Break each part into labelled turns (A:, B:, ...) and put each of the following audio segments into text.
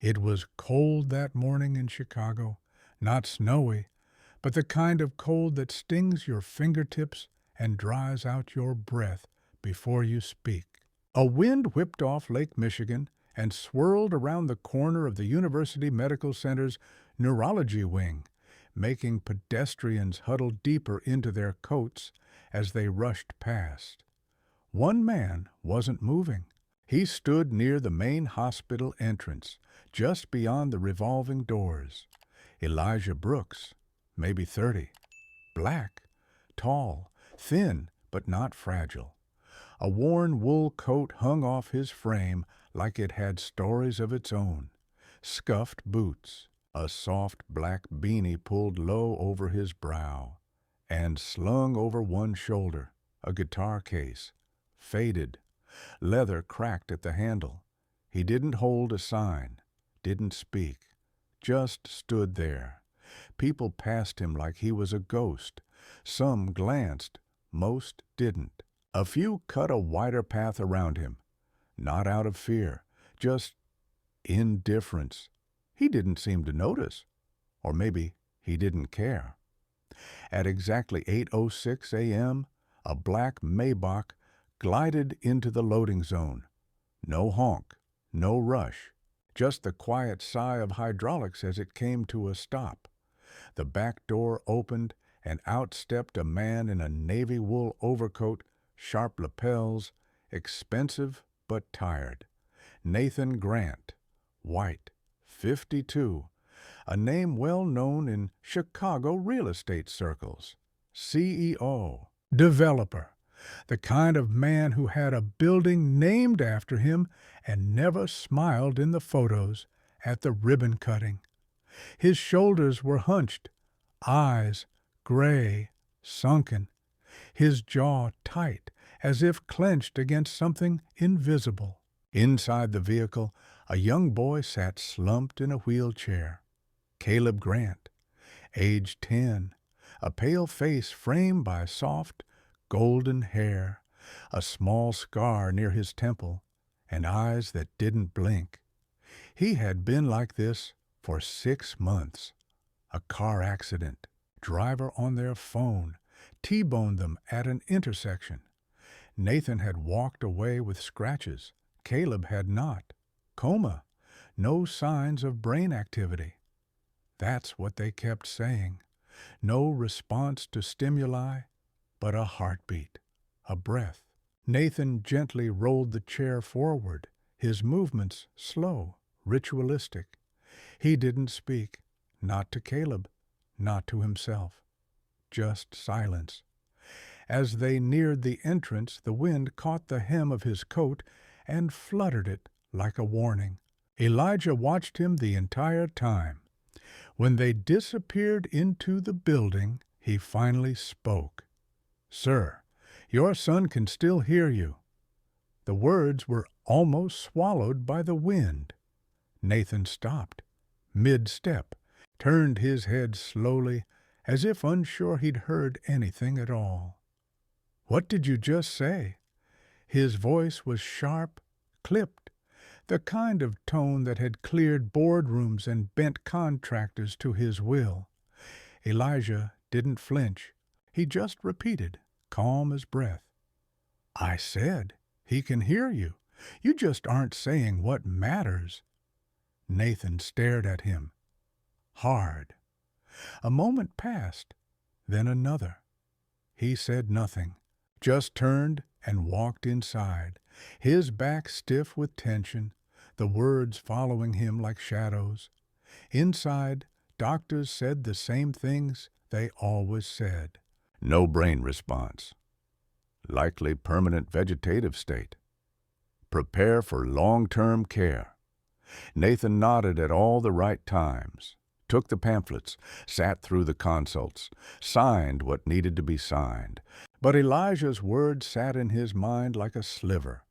A: It was cold that morning in Chicago, not snowy, but the kind of cold that stings your fingertips and dries out your breath before you speak. A wind whipped off Lake Michigan and swirled around the corner of the University Medical Center's neurology wing, making pedestrians huddle deeper into their coats as they rushed past. One man wasn't moving. He stood near the main hospital entrance, just beyond the revolving doors. Elijah Brooks, maybe 30, black, tall, thin, but not fragile. A worn wool coat hung off his frame like it had stories of its own. Scuffed boots, a soft black beanie pulled low over his brow, and slung over one shoulder, a guitar case, faded, leather cracked at the handle. He didn't hold a sign, didn't speak, just stood there. People passed him like he was a ghost. Some glanced, most didn't. A few cut a wider path around him, not out of fear, just indifference. He didn't seem to notice, or maybe he didn't care. At exactly 8:06 a.m., a black Maybach glided into the loading zone. No honk, no rush, just the quiet sigh of hydraulics as it came to a stop. The back door opened, and out stepped a man in a navy wool overcoat, sharp lapels, expensive but tired. Nathan Grant, white, 52, a name well known in Chicago real estate circles. CEO, developer, the kind of man who had a building named after him and never smiled in the photos at the ribbon cutting. His shoulders were hunched, eyes gray, sunken, his jaw tight, as if clenched against something invisible. Inside the vehicle, a young boy sat slumped in a wheelchair. Caleb Grant, age 10, a pale face framed by soft, golden hair, a small scar near his temple, and eyes that didn't blink. He had been like this for 6 months. A car accident. Driver on their phone T-boned them at an intersection. Nathan had walked away with scratches. Caleb had not. Coma. No signs of brain activity. That's what they kept saying. No response to stimuli, but a heartbeat, a breath. Nathan gently rolled the chair forward, his movements slow, ritualistic. He didn't speak, not to Caleb, not to himself. Just silence. As they neared the entrance, the wind caught the hem of his coat and fluttered it like a warning. Elijah watched him the entire time. When they disappeared into the building, he finally spoke. "Sir, your son can still hear you." The words were almost swallowed by the wind. Nathan stopped, mid-step, turned his head slowly, as if unsure he'd heard anything at all. "What did you just say?" His voice was sharp, clipped, the kind of tone that had cleared boardrooms and bent contractors to his will. Elijah didn't flinch. He just repeated, calm as breath. "I said, he can hear you. You just aren't saying what matters." Nathan stared at him, hard. A moment passed, then another. He said nothing, just turned and walked inside, his back stiff with tension, the words following him like shadows. Inside, doctors said the same things they always said. No brain response. Likely permanent vegetative state. Prepare for long-term care. Nathan nodded at all the right times, took the pamphlets, sat through the consults, signed what needed to be signed. But Elijah's words sat in his mind like a sliver.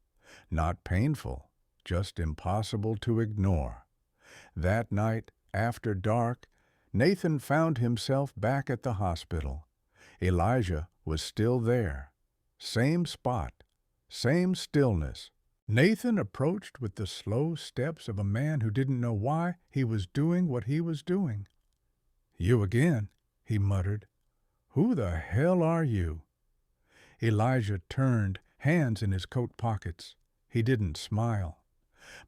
A: Not painful, just impossible to ignore. That night, after dark, Nathan found himself back at the hospital. Elijah was still there. Same spot, same stillness, Nathan approached with the slow steps of a man who didn't know why he was doing what he was doing. "You again," he muttered. "Who the hell are you?" Elijah turned, hands in his coat pockets. He didn't smile.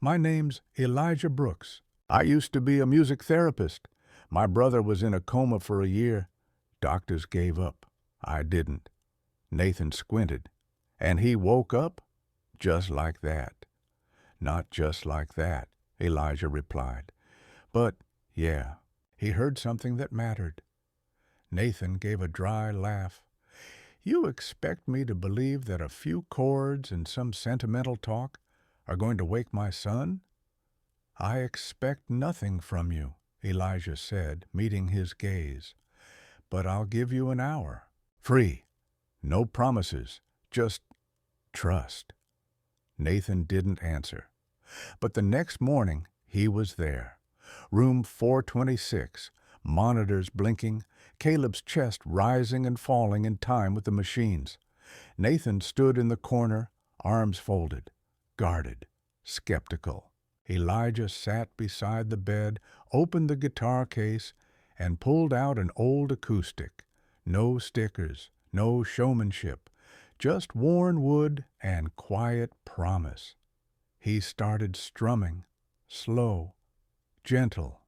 A: "My name's Elijah Brooks. I used to be a music therapist. My brother was in a coma for a year. Doctors gave up. I didn't." Nathan squinted. "And he woke up? Just like that." "Not just like that," Elijah replied. "But, yeah, he heard something that mattered." Nathan gave a dry laugh. "You expect me to believe that a few chords and some sentimental talk are going to wake my son?" "I expect nothing from you," Elijah said, meeting his gaze. "But I'll give you an hour. Free. No promises. Just trust." Nathan didn't answer. But the next morning, he was there. Room 426, monitors blinking, Caleb's chest rising and falling in time with the machines. Nathan stood in the corner, arms folded, guarded, skeptical. Elijah sat beside the bed, opened the guitar case, and pulled out an old acoustic. No stickers, no showmanship, just worn wood and quiet promise. He started strumming, slow, gentle,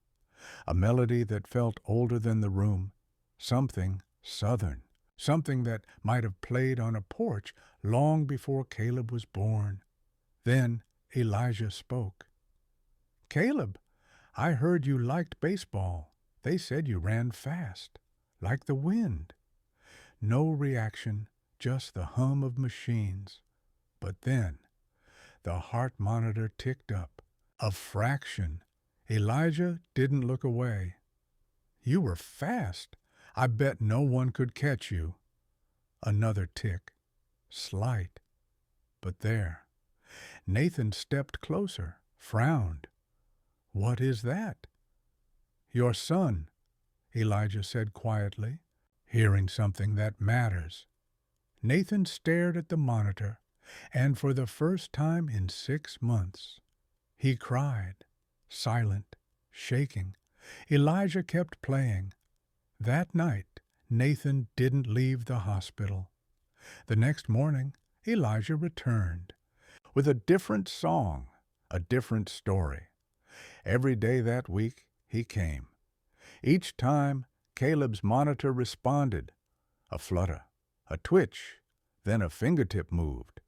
A: a melody that felt older than the room, something southern, something that might have played on a porch long before Caleb was born. Then Elijah spoke. "Caleb, I heard you liked baseball. They said you ran fast, like the wind." No reaction, just the hum of machines. But then, the heart monitor ticked up. A fraction. Elijah didn't look away. "You were fast. I bet no one could catch you." Another tick. Slight. But there. Nathan stepped closer, frowned. "What is that?" "Your son," Elijah said quietly, "hearing something that matters." Nathan stared at the monitor, and for the first time in 6 months, he cried, silent, shaking. Elijah kept playing. That night, Nathan didn't leave the hospital. The next morning, Elijah returned, with a different song, a different story. Every day that week, he came. Each time, Caleb's monitor responded. A flutter, a twitch, then a fingertip moved.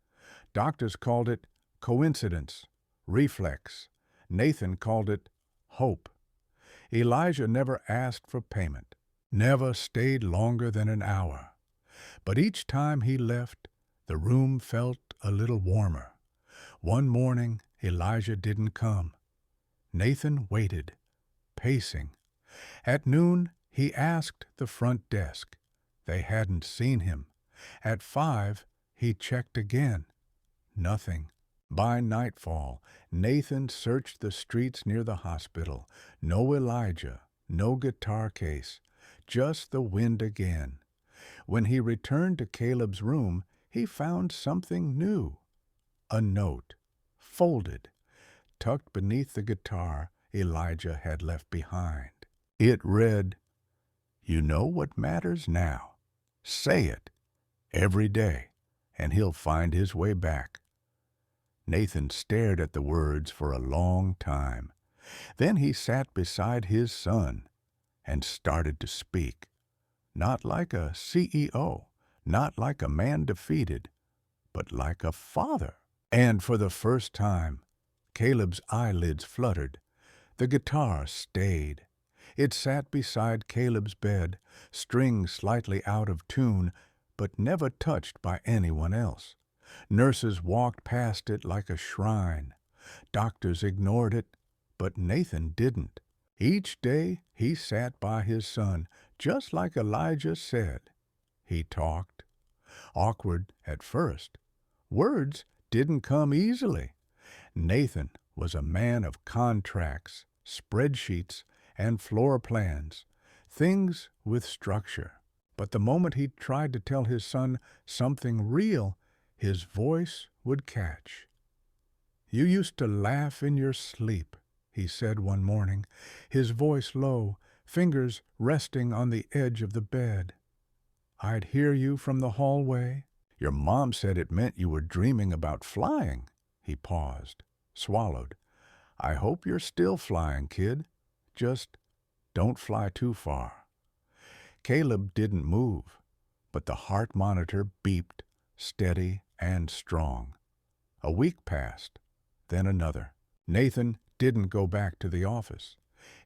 A: Doctors called it coincidence, reflex. Nathan called it hope. Elijah never asked for payment, never stayed longer than an hour. But each time he left, the room felt a little warmer. One morning, Elijah didn't come. Nathan waited, pacing. At noon, he asked the front desk. They hadn't seen him. At 5, he checked again. Nothing. By nightfall, Nathan searched the streets near the hospital. No Elijah, no guitar case, just the wind again. When he returned to Caleb's room, he found something new. A note, folded, tucked beneath the guitar Elijah had left behind. It read, "You know what matters now. Say it every day, and he'll find his way back." Nathan stared at the words for a long time. Then he sat beside his son and started to speak. Not like a CEO, not like a man defeated, but like a father. And for the first time, Caleb's eyelids fluttered. The guitar stayed. It sat beside Caleb's bed, strings slightly out of tune, but never touched by anyone else. Nurses walked past it like a shrine. Doctors ignored it, but Nathan didn't. Each day he sat by his son, just like Elijah said. He talked. Awkward at first. Words didn't come easily. Nathan was a man of contracts, spreadsheets, and floor plans, things with structure. But the moment he tried to tell his son something real, his voice would catch. "You used to laugh in your sleep," he said one morning, his voice low, fingers resting on the edge of the bed. "I'd hear you from the hallway. Your mom said it meant you were dreaming about flying." He paused, swallowed. "I hope you're still flying, kid. Just don't fly too far." Caleb didn't move, but the heart monitor beeped, steady and strong. A week passed, then another. Nathan didn't go back to the office.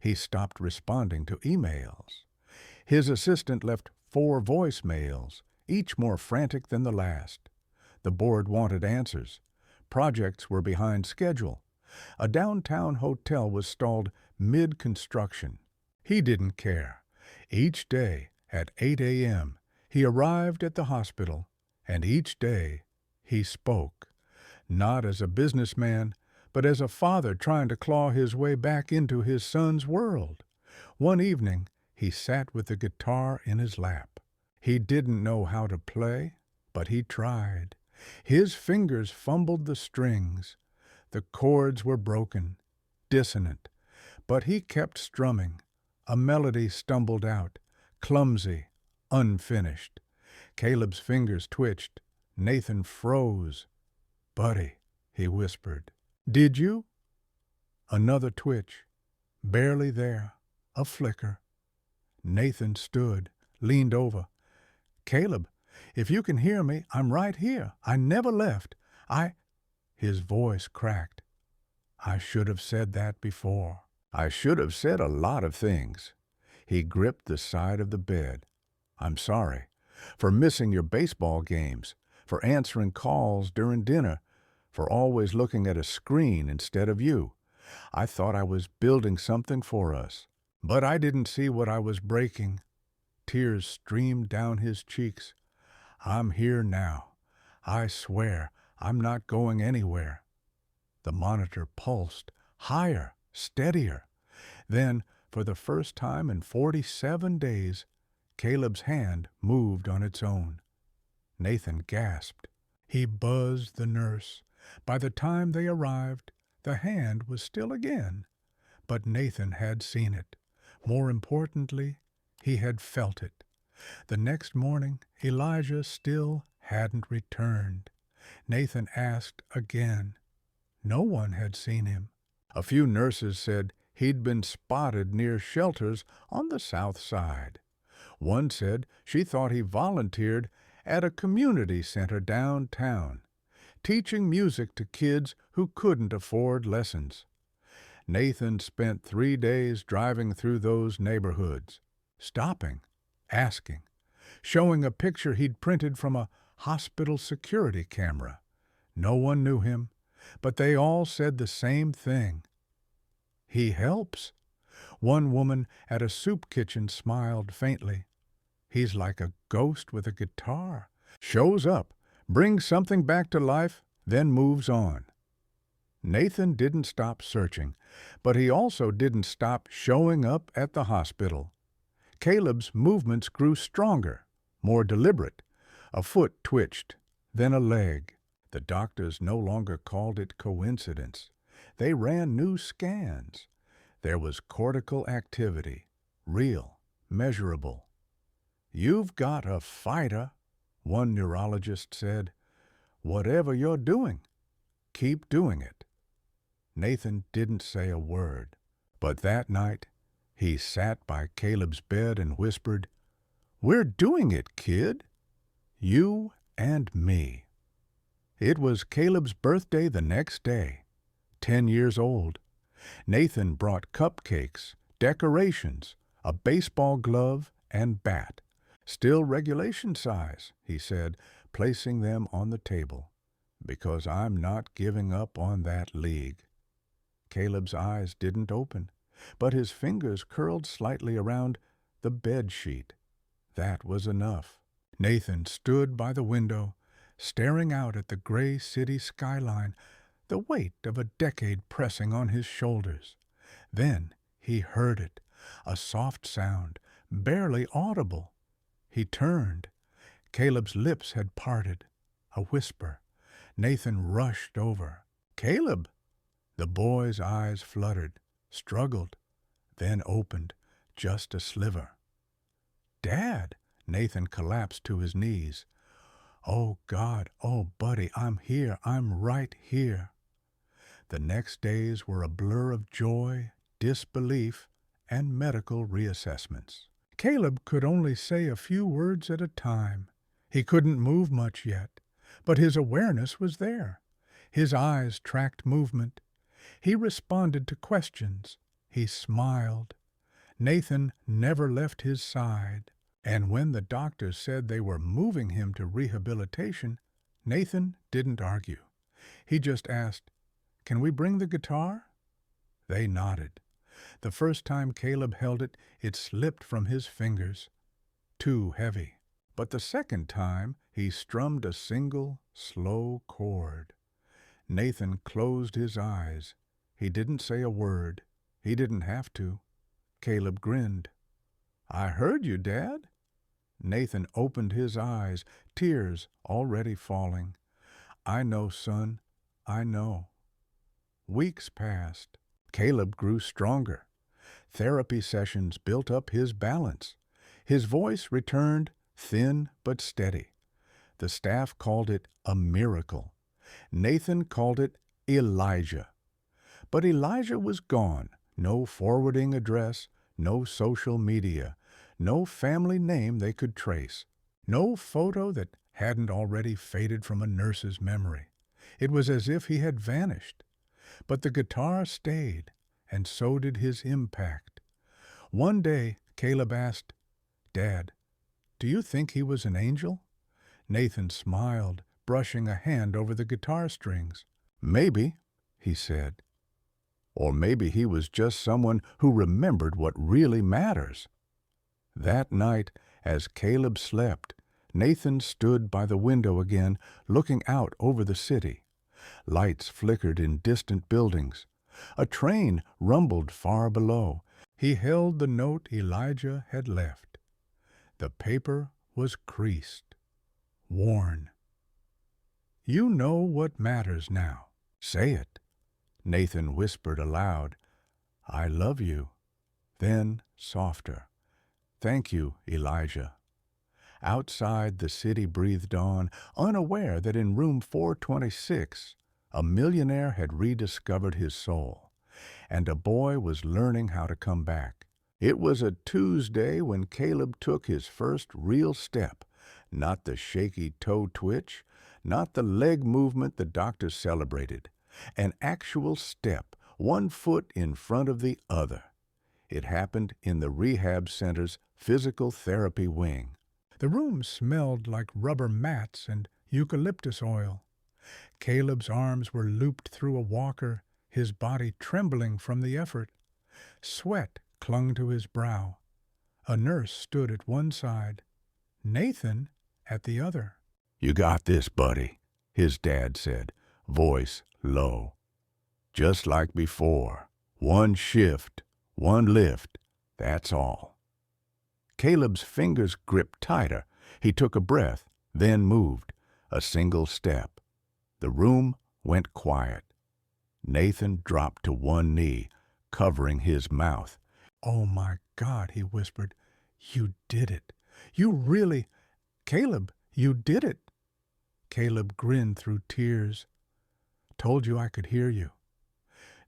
A: He stopped responding to emails. His assistant left 4 voicemails, each more frantic than the last. The board wanted answers. Projects were behind schedule. A downtown hotel was stalled mid-construction. He didn't care. Each day at 8 a.m., he arrived at the hospital, and each day he spoke, not as a businessman, but as a father trying to claw his way back into his son's world. One evening, he sat with the guitar in his lap. He didn't know how to play, but he tried. His fingers fumbled the strings. The chords were broken, dissonant, but he kept strumming. A melody stumbled out, clumsy, unfinished. Caleb's fingers twitched. Nathan froze. "Buddy," he whispered. "Did you?" Another twitch. Barely there. A flicker. Nathan stood, leaned over. "Caleb, if you can hear me, I'm right here. I never left. His voice cracked. "I should have said that before. I should have said a lot of things." He gripped the side of the bed. "I'm sorry. For missing your baseball games, for answering calls during dinner, for always looking at a screen instead of you. I thought I was building something for us, but I didn't see what I was breaking." Tears streamed down his cheeks. "I'm here now. I swear I'm not going anywhere." The monitor pulsed, higher, steadier. Then, for the first time in 47 days, Caleb's hand moved on its own. Nathan gasped. He buzzed the nurse. By the time they arrived, the hand was still again. But Nathan had seen it. More importantly, he had felt it. The next morning, Elijah still hadn't returned. Nathan asked again. No one had seen him. A few nurses said he'd been spotted near shelters on the south side. One said she thought he volunteered at a community center downtown, teaching music to kids who couldn't afford lessons. Nathan spent 3 days driving through those neighborhoods, stopping, asking, showing a picture he'd printed from a hospital security camera. No one knew him, but they all said the same thing. "He helps." One woman at a soup kitchen smiled faintly. "He's like a ghost with a guitar. Shows up, brings something back to life, then moves on." Nathan didn't stop searching, but he also didn't stop showing up at the hospital. Caleb's movements grew stronger, more deliberate. A foot twitched, then a leg. The doctors no longer called it coincidence. They ran new scans. There was cortical activity, real, measurable. "You've got a fighter," one neurologist said. "Whatever you're doing, keep doing it." Nathan didn't say a word, but that night he sat by Caleb's bed and whispered, "We're doing it, kid. You and me." It was Caleb's birthday the next day, 10 years old. Nathan brought cupcakes, decorations, a baseball glove, and bat. "Still regulation size," he said, placing them on the table, "because I'm not giving up on that league." Caleb's eyes didn't open, but his fingers curled slightly around the bed sheet. That was enough. Nathan stood by the window, staring out at the gray city skyline, the weight of a decade pressing on his shoulders. Then he heard it, a soft sound, barely audible. He turned. Caleb's lips had parted. A whisper. Nathan rushed over. "Caleb!" The boy's eyes fluttered, struggled, then opened, just a sliver. "Dad!" Nathan collapsed to his knees. "Oh, God, oh, buddy, I'm here, I'm right here." The next days were a blur of joy, disbelief, and medical reassessments. Caleb could only say a few words at a time. He couldn't move much yet, but his awareness was there. His eyes tracked movement. He responded to questions. He smiled. Nathan never left his side. And when the doctors said they were moving him to rehabilitation, Nathan didn't argue. He just asked, "Can we bring the guitar?" They nodded. The first time Caleb held it, it slipped from his fingers. Too heavy. But the second time, he strummed a single, slow chord. Nathan closed his eyes. He didn't say a word. He didn't have to. Caleb grinned. "I heard you, Dad." Nathan opened his eyes, tears already falling. "I know, son. I know." Weeks passed. Caleb grew stronger. Therapy sessions built up his balance. His voice returned, thin but steady. The staff called it a miracle. Nathan called it Elijah. But Elijah was gone. No forwarding address, no social media, no family name they could trace, no photo that hadn't already faded from a nurse's memory. It was as if he had vanished. But the guitar stayed, and so did his impact. One day, Caleb asked, "Dad, do you think he was an angel?" Nathan smiled, brushing a hand over the guitar strings. "Maybe," he said. "Or maybe he was just someone who remembered what really matters." That night, as Caleb slept, Nathan stood by the window again, looking out over the city. Lights flickered in distant buildings. A train rumbled far below. He held the note Elijah had left. The paper was creased, worn. "You know what matters now. Say it." Nathan whispered aloud, "I love you." Then, softer, "Thank you, Elijah." Outside, the city breathed on, unaware that in room 426, a millionaire had rediscovered his soul, and a boy was learning how to come back. It was a Tuesday when Caleb took his first real step, not the shaky toe twitch, not the leg movement the doctors celebrated. An actual step, one foot in front of the other. It happened in the rehab center's physical therapy wing. The room smelled like rubber mats and eucalyptus oil. Caleb's arms were looped through a walker, his body trembling from the effort. Sweat clung to his brow. A nurse stood at one side, Nathan at the other. "You got this, buddy," his dad said, voice low. "Just like before. One shift, one lift, that's all." Caleb's fingers gripped tighter. He took a breath, then moved, a single step. The room went quiet. Nathan dropped to one knee, covering his mouth. "Oh, my God," he whispered. "You did it. You really... Caleb, you did it." Caleb grinned through tears. "Told you I could hear you."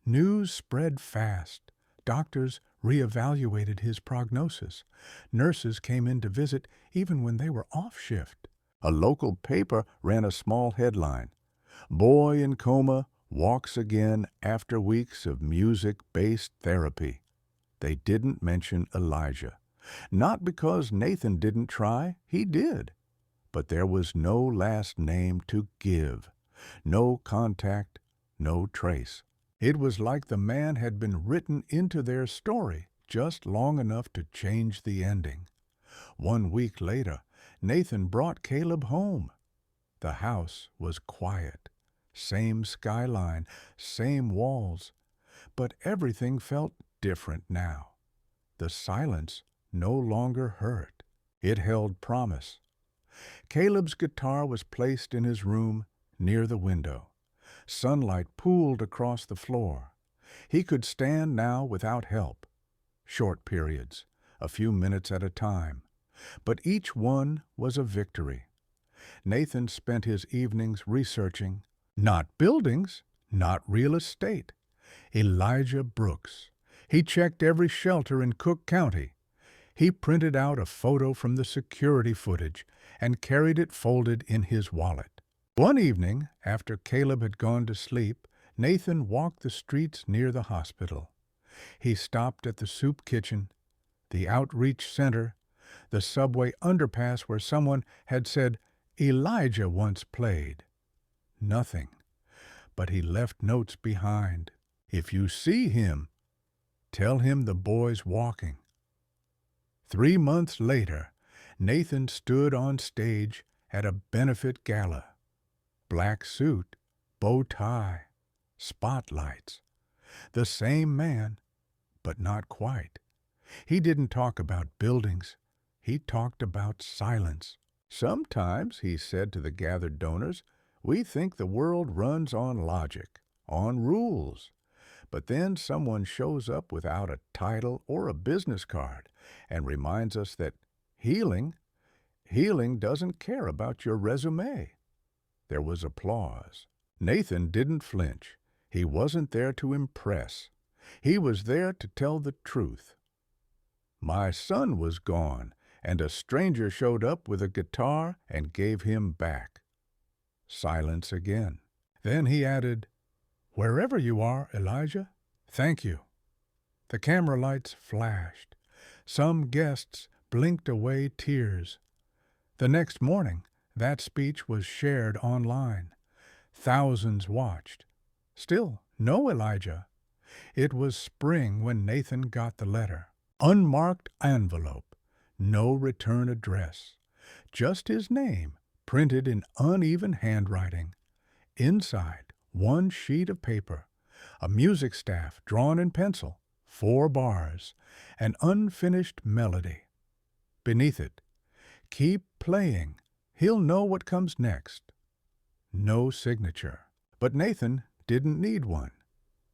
A: News spread fast. Doctors reevaluated his prognosis. Nurses came in to visit even when they were off shift. A local paper ran a small headline, "Boy in coma walks again after weeks of music-based therapy." They didn't mention Elijah. Not because Nathan didn't try, he did. But there was no last name to give, no contact, no trace. It was like the man had been written into their story just long enough to change the ending. 1 week later, Nathan brought Caleb home. The house was quiet. Same skyline, same walls. But everything felt different now. The silence no longer hurt. It held promise. Caleb's guitar was placed in his room near the window. Sunlight pooled across the floor. He could stand now without help. Short periods, a few minutes at a time. But each one was a victory. Nathan spent his evenings researching, not buildings, not real estate. Elijah Brooks. He checked every shelter in Cook County. He printed out a photo from the security footage and carried it folded in his wallet. One evening, after Caleb had gone to sleep, Nathan walked the streets near the hospital. He stopped at the soup kitchen, the outreach center, the subway underpass where someone had said Elijah once played. Nothing. But he left notes behind. If you see him, tell him the boy's walking. 3 months later, Nathan stood on stage at a benefit gala. Black suit, bow tie, spotlights. The same man, but not quite. He didn't talk about buildings. He talked about silence. Sometimes, he said to the gathered donors, we think the world runs on logic, on rules. But then someone shows up without a title or a business card and reminds us that healing doesn't care about your resume. There was applause. Nathan didn't flinch. He wasn't there to impress. He was there to tell the truth. My son was gone, and a stranger showed up with a guitar and gave him back. Silence again. Then he added, wherever you are, Elijah, thank you. The camera lights flashed. Some guests blinked away tears. The next morning, that speech was shared online. Thousands watched. Still, no Elijah. It was spring when Nathan got the letter. Unmarked envelope, no return address. Just his name, printed in uneven handwriting. Inside, one sheet of paper, a music staff drawn in pencil, 4 bars, an unfinished melody. Beneath it, keep playing. He'll know what comes next. No signature. But Nathan didn't need one.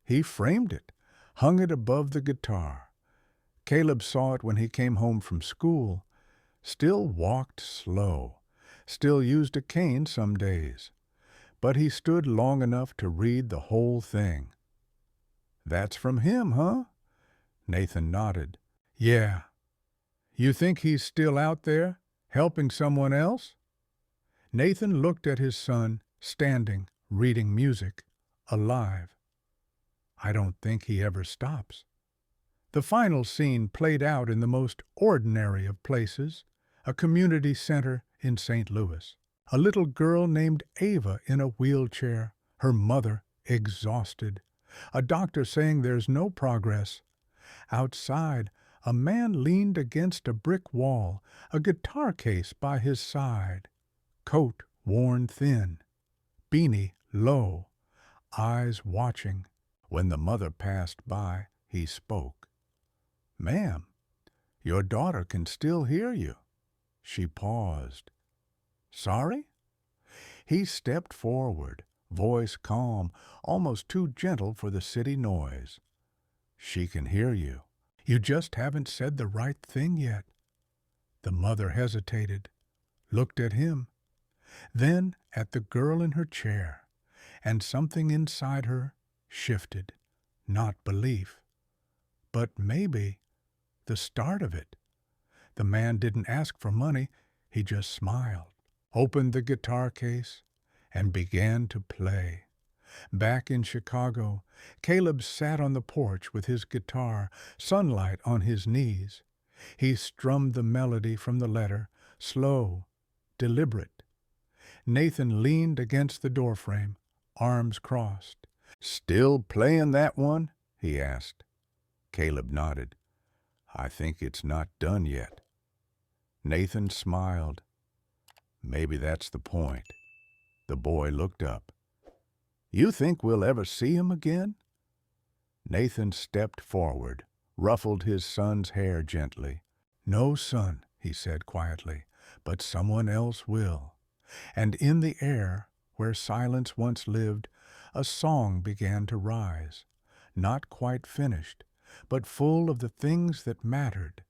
A: He framed it, hung it above the guitar. Caleb saw it when he came home from school. Still walked slow. Still used a cane some days. But he stood long enough to read the whole thing. That's from him, huh? Nathan nodded. Yeah. You think he's still out there, helping someone else? Nathan looked at his son, standing, reading music, alive. I don't think he ever stops. The final scene played out in the most ordinary of places, a community center in St. Louis. A little girl named Ava in a wheelchair, her mother exhausted. A doctor saying there's no progress. Outside, a man leaned against a brick wall, a guitar case by his side. Coat worn thin, beanie low, eyes watching. When the mother passed by, he spoke. Ma'am, your daughter can still hear you. She paused. Sorry? He stepped forward, voice calm, almost too gentle for the city noise. She can hear you. You just haven't said the right thing yet. The mother hesitated, looked at him, then at the girl in her chair, and something inside her shifted, not belief, but maybe the start of it. The man didn't ask for money, he just smiled, opened the guitar case, and began to play. Back in Chicago, Caleb sat on the porch with his guitar, sunlight on his knees. He strummed the melody from the letter, slow, deliberate. Nathan leaned against the doorframe, arms crossed. Still playing that one? He asked. Caleb nodded. I think it's not done yet. Nathan smiled. Maybe that's the point. The boy looked up. You think we'll ever see him again? Nathan stepped forward, ruffled his son's hair gently. No, son, he said quietly, but someone else will. And in the air, where silence once lived, a song began to rise, not quite finished, but full of the things that mattered,